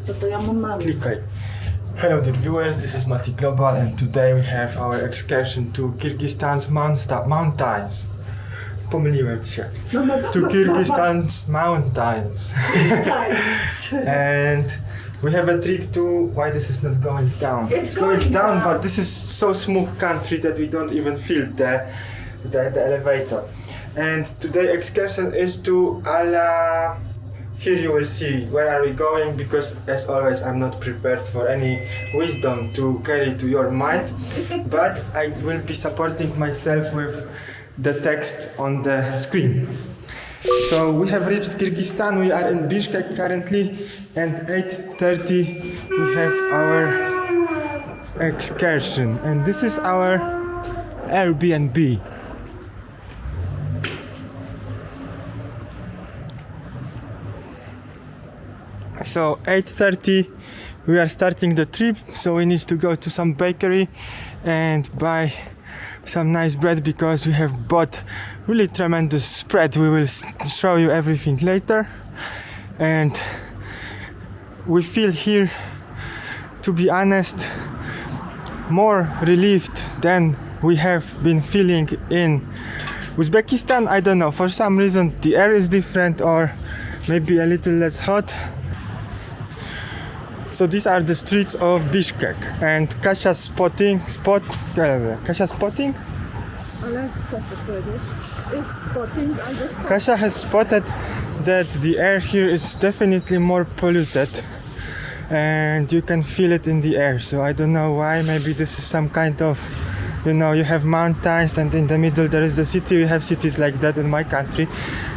Klikaj. Hello dear viewers, this is Mati Global and today we have our excursion to Kyrgyzstan's mountains. Pomyliłem się. To Kyrgyzstan's mountains. And we have a trip to... Why this is not going down? It's going down, but this is so smooth country that we don't even feel the elevator. And today excursion is to Ala. Here you will see where are we going, because as always I'm not prepared for any wisdom to carry to your mind, but I will be supporting myself with the text on the screen. So we have reached Kyrgyzstan, we are in Bishkek currently, and 8:30 we have our excursion, and this is our Airbnb. So 8:30 we are starting the trip, so we need to go to some bakery and buy some nice bread because we have bought really tremendous spread. We will show you everything later, and we feel here, to be honest, more relieved than we have been feeling in Uzbekistan. I don't know, for some reason the air is different or maybe a little less hot. So these are the streets of Bishkek, and Kasia spotting. Ale co chcesz powiedzieć? Is spotting on the spot. Kasia has spotted that the air here is definitely more polluted, and you can feel it in the air. So I don't know why. Maybe this is some kind of, you know, you have mountains and in the middle there is the city. We have cities like that in my country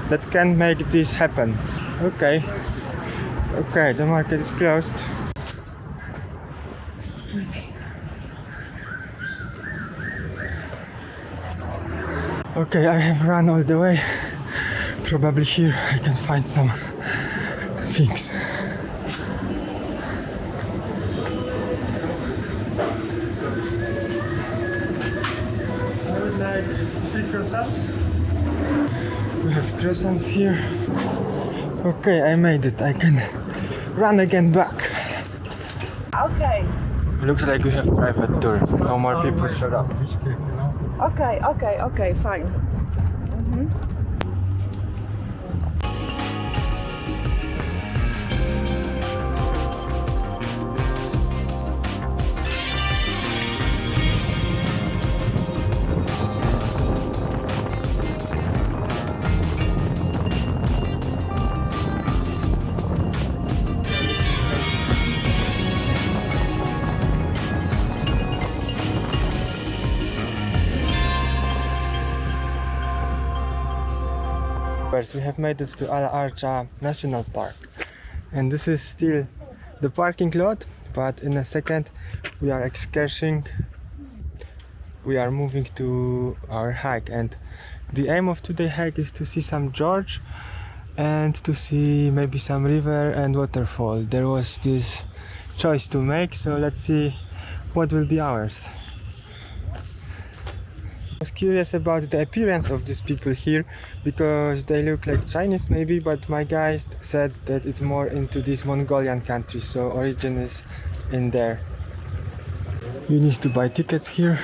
that can make this happen. Okay, the market is closed. Okay, I have run all the way. Probably here I can find some things. I would like 3 croissants. We have croissants here. Okay, I made it. I can run again back. Okay. Looks like we have private tour. No more people showed up. Okay, fine. We have made it to Ala Archa National Park, and this is still the parking lot, but in a second we are excursioning. We are moving to our hike, and the aim of today's hike is to see some George and to see maybe some river and waterfall. There was this choice to make, so let's see what will be ours. I was curious about the appearance of these people here because they look like Chinese maybe, but my guy said that it's more into these Mongolian countries, so origin is in there. You need to buy tickets here.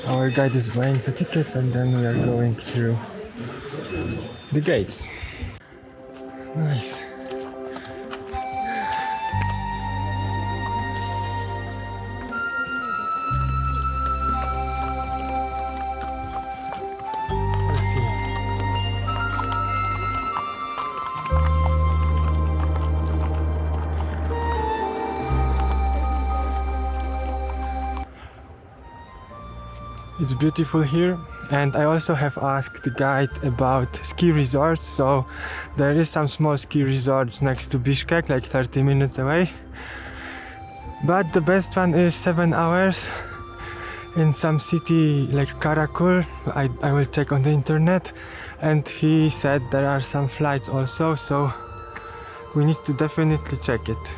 Our guide is buying the tickets and then we are going through the gates. Nice. It's beautiful here, and I also have asked the guide about ski resorts. So there is some small ski resorts next to Bishkek, like 30 minutes away, but the best one is 7 hours in some city like Karakul. I will check on the internet, and he said there are some flights also, so we need to definitely check it.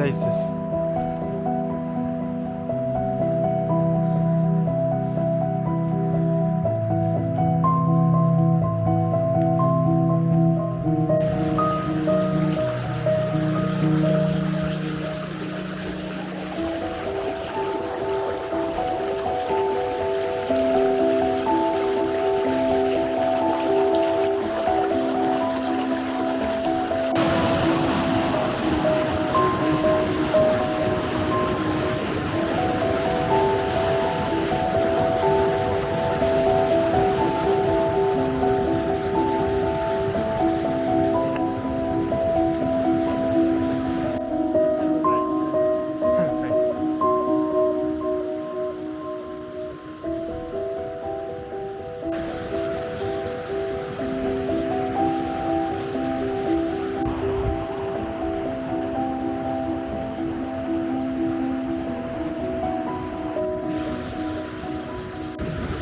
places.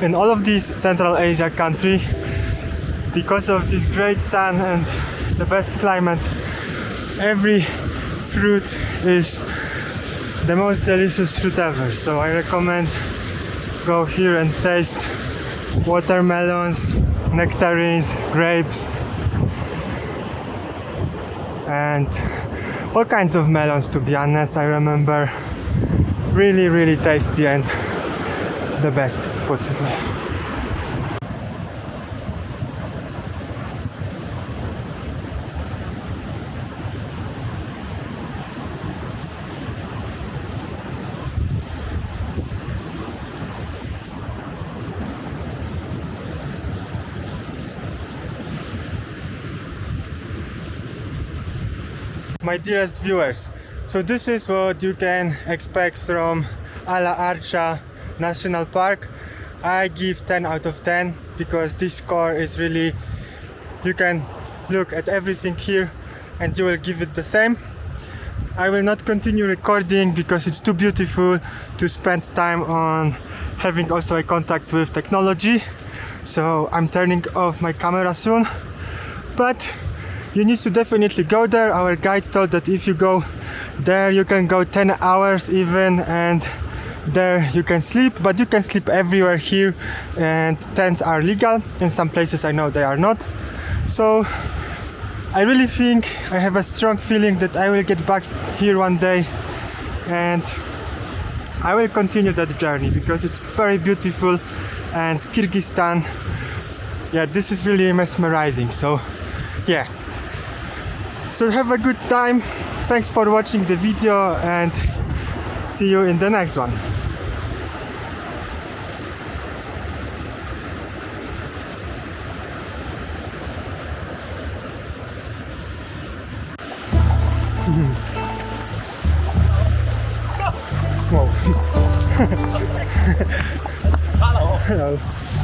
In all of these Central Asia country, because of this great sun and the best climate, every fruit is the most delicious fruit ever. So I recommend go here and taste watermelons, nectarines, grapes, and all kinds of melons, to be honest. I remember really tasty and the best possible. My dearest viewers, so this is what you can expect from Ala Archa National Park. I give 10 out of 10 because this score is really, you can look at everything here and you will give it the same. I will not continue recording because it's too beautiful to spend time on having also a contact with technology. So I'm turning off my camera soon, but you need to definitely go there. Our guide told that if you go there you can go 10 hours even, and there you can sleep, but you can sleep everywhere here, and tents are legal. In some places I know they are not. So I really think, I have a strong feeling that I will get back here one day and I will continue that journey because it's very beautiful, and Kyrgyzstan, yeah, this is really mesmerizing. So yeah, so have a good time. Thanks for watching the video and see you in the next one. Whoa. Hello. Hello.